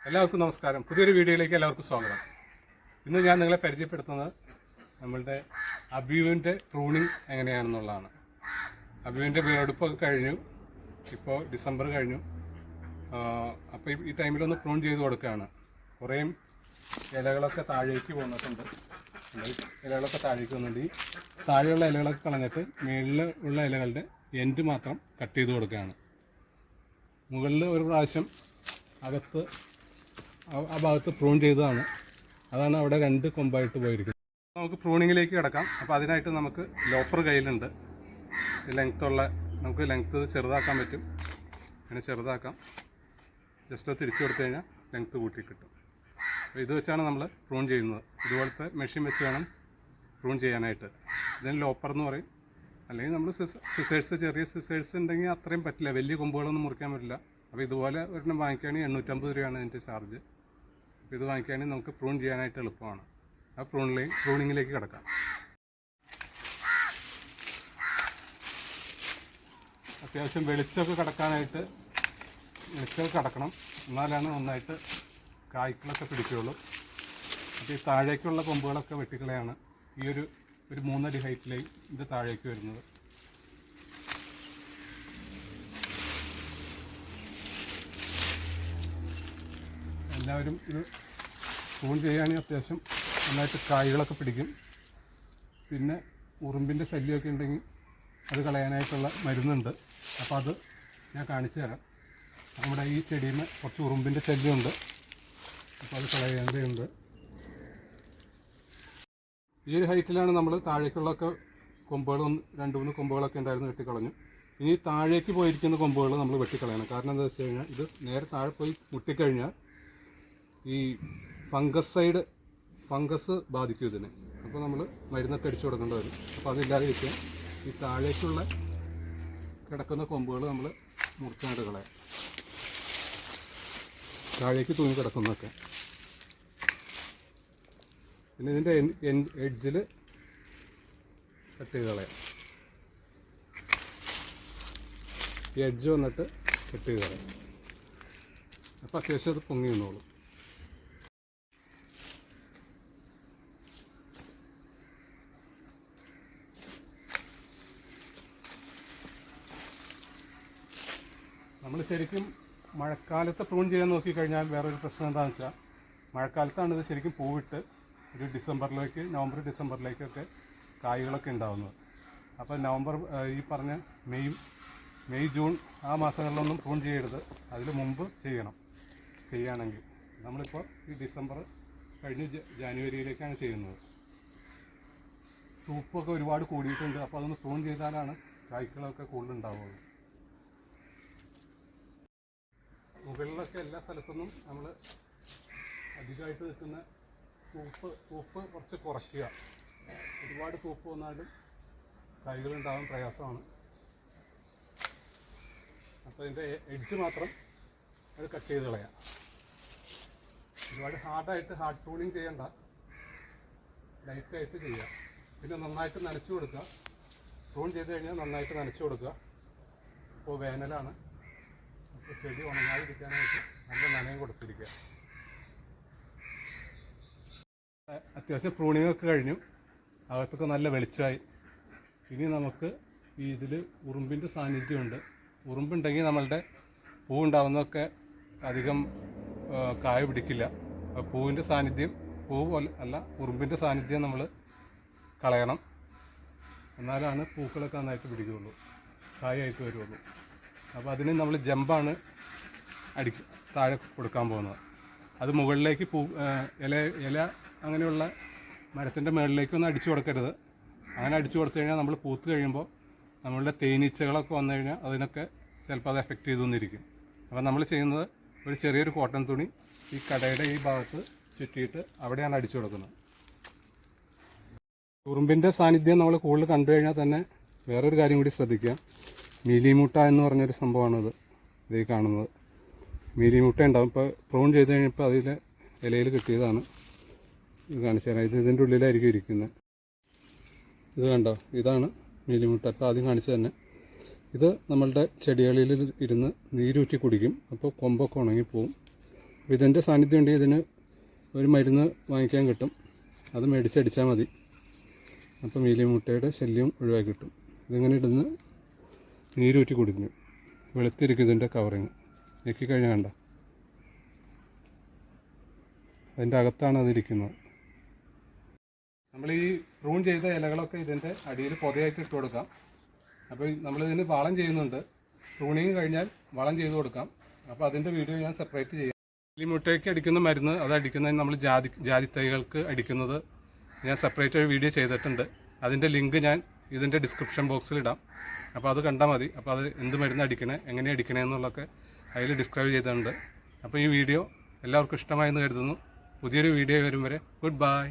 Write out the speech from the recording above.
എല്ലാവർക്കും നമസ്കാരം. പുതിയൊരു വീഡിയോയിലേക്ക് എല്ലാവർക്കും സ്വാഗതം. ഇന്ന് ഞാൻ നിങ്ങളെ പരിചയപ്പെടുത്തുന്നത് നമ്മളുടെ അബിയുവിൻ്റെ പ്രൂണിങ് എങ്ങനെയാണെന്നുള്ളതാണ്. അബിയുവിൻ്റെ വിളവെടുപ്പൊക്കെ കഴിഞ്ഞു. ഇപ്പോൾ ഡിസംബർ കഴിഞ്ഞു. അപ്പോൾ ഈ ടൈമിലൊന്ന് പ്രൂൺ ചെയ്ത് കൊടുക്കുകയാണ്. കുറേ ഇലകളൊക്കെ താഴേക്ക് പോകുന്നുണ്ട്. ഇലകളൊക്കെ താഴേക്ക് വന്നിട്ട് ഈ താഴെയുള്ള ഇലകളൊക്കെ കളഞ്ഞിട്ട് മുകളിൽ ഉള്ള ഇലകളുടെ എൻഡ് മാത്രം കട്ട് ചെയ്ത് കൊടുക്കുകയാണ്. മുകളിൽ ഒരു പ്രാവശ്യം അകത്ത് ആ ഭാഗത്ത് പ്രൂൺ ചെയ്തതാണ്. അതാണ് അവിടെ രണ്ട് കൊമ്പായിട്ട് പോയിരിക്കുന്നത്. നമുക്ക് പ്രൂണിങ്ങിലേക്ക് കിടക്കാം. അപ്പോൾ അതിനായിട്ട് നമുക്ക് ലോപ്പർ കയ്യിലുണ്ട്. ലെങ്ത്തുള്ള നമുക്ക് ലെങ്ത്ത് ചെറുതാക്കാൻ പറ്റും. അങ്ങനെ ചെറുതാക്കാം. ജസ്റ്റ് തിരിച്ചു കൊടുത്തു കഴിഞ്ഞാൽ ലെങ്ത്ത് കൂട്ടി കിട്ടും. അപ്പോൾ ഇത് വെച്ചാണ് നമ്മൾ പ്രൂൺ ചെയ്യുന്നത്. ഇതുപോലത്തെ മെഷീൻ വെച്ച് വേണം പ്രൂൺ ചെയ്യാനായിട്ട്. ഇതിന് ലോപ്പർ എന്ന് പറയും. അല്ലെങ്കിൽ നമ്മൾ സിസേഴ്സ്, ചെറിയ സിസേഴ്സ് ഉണ്ടെങ്കിൽ അത്രയും പറ്റില്ല. വലിയ കൊമ്പുകളൊന്നും മുറിക്കാൻ പറ്റില്ല. അപ്പോൾ ഇതുപോലെ ഒരെണ്ണം വാങ്ങിക്കുകയാണെങ്കിൽ 850 രൂപയാണ് ഇതിൻ്റെ ചാർജ്. അപ്പോൾ ഇത് വാങ്ങിക്കുകയാണെങ്കിൽ നമുക്ക് പ്രൂൺ ചെയ്യാനായിട്ട് എളുപ്പമാണ്. ആ പ്രൂണിങ്ങിലേക്ക് കിടക്കാം. അത്യാവശ്യം വെളിച്ചമൊക്കെ കിടക്കാനായിട്ട് വെളിച്ചമൊക്കെ കിടക്കണം. എന്നാലാണ് നന്നായിട്ട് കായ്ക്കളൊക്കെ പിടിക്കുകയുള്ളൂ. അപ്പോൾ ഈ താഴേക്കുള്ള കൊമ്പുകളൊക്കെ വെട്ടിക്കളയാണ് ഈ ഒരു 3 അടി ഹൈറ്റിലേക്ക് ഇത് താഴേക്ക് വരുന്നത്. എല്ലാവരും ഇത് പ്രൂൺ ചെയ്യുകയാണെങ്കിൽ അത്യാവശ്യം നന്നായിട്ട് കായ്കളൊക്കെ പിടിക്കും. പിന്നെ ഉറുമ്പിൻ്റെ ശല്യമൊക്കെ ഉണ്ടെങ്കിൽ അത് കളയാനായിട്ടുള്ള മരുന്നുണ്ട്. അപ്പോൾ അത് ഞാൻ കാണിച്ചു തരാം. നമ്മുടെ ഈ ചെടിയിൽ നിന്ന് കുറച്ച് ഉറുമ്പിൻ്റെ ശല്യമുണ്ട്. അപ്പോൾ അത് കളയേണ്ടതുണ്ട്. ഈ ഒരു ഹൈറ്റിലാണ് നമ്മൾ താഴേക്കുള്ളൊക്കെ കൊമ്പുകൾ 2-3 കൊമ്പുകളൊക്കെ ഉണ്ടായിരുന്നു വെട്ടിക്കളഞ്ഞു. ഇനി താഴേക്ക് പോയിരിക്കുന്ന കൊമ്പുകൾ നമ്മൾ വെട്ടിക്കളയണം. കാരണം എന്താ വെച്ച് കഴിഞ്ഞാൽ ഇത് നേരെ താഴെ പോയി മുട്ടിക്കഴിഞ്ഞാൽ ഈ ഫംഗസ് ബാധിക്കും ഇതിനെ. അപ്പോൾ നമ്മൾ മരുന്നൊക്കെ അടിച്ചു കൊടുക്കേണ്ടി വരും. അപ്പോൾ അതില്ലാതെ ഇരിക്കാൻ ഈ താഴേക്കുള്ള കിടക്കുന്ന കൊമ്പുകൾ നമ്മൾ മുറിച്ചാണ്ട് കളയാം. താഴേക്ക് തൂങ്ങി കിടക്കുന്നതൊക്കെ. പിന്നെ ഇതിൻ്റെ എഡ്ജിൽ കട്ട് ചെയ്ത് കളയാം. ഈ എഡ്ജ് വന്നിട്ട് കട്ട് ചെയ്ത് കളയാം. അപ്പോൾ അത്യാവശ്യം അത് പൊങ്ങി നിന്നോളും. നമ്മൾ ശരിക്കും മഴക്കാലത്ത് പ്രൂൺ ചെയ്യാൻ നോക്കിക്കഴിഞ്ഞാൽ വേറൊരു പ്രശ്നം എന്താണെന്ന് വെച്ചാൽ മഴക്കാലത്താണ് ഇത് ശരിക്കും പൂവിട്ട് ഒരു നവംബർ ഡിസംബറിലേക്കൊക്കെ കായ്കളൊക്കെ ഉണ്ടാകുന്നത്. അപ്പോൾ ഈ പറഞ്ഞ മെയ് ജൂൺ ആ മാസങ്ങളിലൊന്നും പ്രൂൺ ചെയ്യരുത്. അതിൽ മുമ്പ് ചെയ്യുകയാണെങ്കിൽ നമ്മളിപ്പോൾ ഈ ഡിസംബർ കഴിഞ്ഞ് ജാനുവരിയിലേക്കാണ് ചെയ്യുന്നത്. തൂപ്പൊക്കെ ഒരുപാട് കൂടിയിട്ടുണ്ട്. അപ്പോൾ അതൊന്ന് പ്രൂൺ ചെയ്താലാണ് കായ്കളൊക്കെ കൂടുതലുണ്ടാവുള്ളൂ. മുകളിലൊക്കെ എല്ലാ സ്ഥലത്തൊന്നും നമ്മൾ അധികമായിട്ട് നിൽക്കുന്ന തൂപ്പ് കുറച്ച് കുറയ്ക്കുക. ഒരുപാട് തൂപ്പ് വന്നാലും കായ്കളുണ്ടാവാൻ പ്രയാസമാണ്. അപ്പോൾ ഇതിൻ്റെ എഡ്ജ് മാത്രം അത് കട്ട് ചെയ്ത് കളയാം. ഒരുപാട് ഹാർഡ് പ്രൂണിങ് ചെയ്യണ്ട, ലൈറ്റായിട്ട് ചെയ്യുക. പിന്നെ നന്നായിട്ട് നനച്ചു കൊടുക്കുക. പ്രൂൺ ചെയ്ത് കഴിഞ്ഞാൽ നന്നായിട്ട് നനച്ചു കൊടുക്കുക. ഇപ്പോൾ വേനലാണ്. അപ്പോൾ ചെടി ഉണങ്ങാതിരിക്കാനായിട്ട് നല്ല നനയും കൊടുത്തിരിക്കുക. അത്യാവശ്യം പ്രൂണിങ് ഒക്കെ കഴിഞ്ഞു. അകത്തൊക്കെ നല്ല വെളിച്ചമായി. ഇനി നമുക്ക് ഇതിൽ ഉറുമ്പിൻ്റെ സാന്നിധ്യമുണ്ട്. ഉറുമ്പുണ്ടെങ്കിൽ നമ്മളുടെ പൂവുണ്ടാവുന്നതൊക്കെ അധികം കായ പിടിക്കില്ല. പൂവിൻ്റെ സാന്നിധ്യം ഉറുമ്പിൻ്റെ സാന്നിധ്യം നമ്മൾ കളയണം. എന്നാലാണ് പൂക്കളൊക്കെ നന്നായിട്ട് പിടിക്കുകയുള്ളൂ, കായായിട്ട് വരുള്ളൂ. അപ്പോൾ അതിന് നമ്മൾ ജമ്പാണ് താഴെ കൊടുക്കാൻ പോകുന്നത്. അത് മുകളിലേക്ക് ഇല അങ്ങനെയുള്ള മരത്തിൻ്റെ മുകളിലേക്കൊന്നും അടിച്ചു കൊടുക്കരുത്. അങ്ങനെ അടിച്ചു കൊടുത്തു കഴിഞ്ഞാൽ നമ്മൾ പൂത്ത് കഴിയുമ്പോൾ നമ്മളുടെ തേനീച്ചകളൊക്കെ വന്നു കഴിഞ്ഞാൽ അതിനൊക്കെ ചിലപ്പോൾ അത് എഫക്റ്റ് ചെയ്തു വന്നിരിക്കും. അപ്പോൾ നമ്മൾ ചെയ്യുന്നത് ഒരു ചെറിയൊരു കോട്ടൺ തുണി ഈ കടയുടെ ഈ ഭാഗത്ത് ചുറ്റിയിട്ട് അവിടെയാണ് അടിച്ചു കൊടുക്കുന്നത്. ഉറുമ്പിൻ്റെ സാന്നിധ്യം നമ്മൾ കൂടുതൽ കണ്ടു കഴിഞ്ഞാൽ തന്നെ വേറൊരു കാര്യം കൂടി ശ്രദ്ധിക്കുക. മീലിമുട്ട എന്ന് പറഞ്ഞൊരു സംഭവമാണിത്. ഇതേ കാണുന്നത് മീലിമുട്ട ഉണ്ടാകും. ഇപ്പോൾ പ്രൂൺ ചെയ്ത് കഴിഞ്ഞപ്പോൾ അതിൽ ഇലയിൽ കിട്ടിയതാണ്. ഇത് കാണിച്ചു തരാം. ഇതിൻ്റെ ഉള്ളിലായിരിക്കും ഇരിക്കുന്നത്. ഇത് കണ്ടോ, ഇതാണ് മീലിമുട്ട. അപ്പോൾ ആദ്യം കാണിച്ചു തന്നെ ഇത് നമ്മളുടെ ചെടികളിൽ ഇരുന്ന് നീരൂറ്റി കുടിക്കും. അപ്പോൾ കൊമ്പൊക്കെ ഉണങ്ങിപ്പോവും. അപ്പോൾ ഇതിൻ്റെ സാന്നിധ്യം ഉണ്ടെങ്കിൽ ഇതിന് ഒരു മരുന്ന് വാങ്ങിക്കാൻ കിട്ടും, അത് മേടിച്ചടിച്ചാൽ മതി. അപ്പം മീലി മുട്ടയുടെ ശല്യം ഒഴിവാക്കി കിട്ടും. ഇതിങ്ങനെ ഇടുന്ന് നീരൂറ്റി കുടിക്കുന്നു. വെളുത്തിരിക്കും ഇതിൻ്റെ കവറിങ്. ഞെക്കിക്കഴിഞ്ഞാൽ കണ്ട അതിൻ്റെ അകത്താണ് അതിരിക്കുന്നത്. നമ്മൾ ഈ പ്രൂൺ ചെയ്ത ഇലകളൊക്കെ ഇതിൻ്റെ അടിയിൽ പൊതയായിട്ട് ഇട്ട് കൊടുക്കാം. അപ്പോൾ നമ്മളിതിന് വളം ചെയ്യുന്നുണ്ട്. പ്രൂണിങ് കഴിഞ്ഞാൽ വളം ചെയ്ത് കൊടുക്കാം. അപ്പോൾ അതിൻ്റെ വീഡിയോ ഞാൻ സെപ്പറേറ്റ് ചെയ്യാം. മീലി മുട്ടയ്ക്ക് അടിക്കുന്ന മരുന്ന് അത് അടിക്കുന്നതിന് നമ്മൾ ജാതി തൈകൾക്ക് അടിക്കുന്നത് ഞാൻ സെപ്പറേറ്റ് ഒരു വീഡിയോ ചെയ്തിട്ടുണ്ട്. അതിൻ്റെ ലിങ്ക് ഞാൻ ഇതിൻ്റെ ഡിസ്ക്രിപ്ഷൻ ബോക്സിൽ ഇടാം. അപ്പോൾ അത് കണ്ടാൽ മതി. അപ്പോൾ അത് എന്ത് മരുന്ന് അടിക്കണേ, എങ്ങനെ അടിക്കണേ എന്നുള്ളതൊക്കെ അതിൽ ഡിസ്ക്രൈബ് ചെയ്തിട്ടുണ്ട്. അപ്പോൾ ഈ വീഡിയോ എല്ലാവർക്കും ഇഷ്ടമായെന്ന് കരുതുന്നു. പുതിയൊരു വീഡിയോ വരും വരെ ഗുഡ് ബൈ.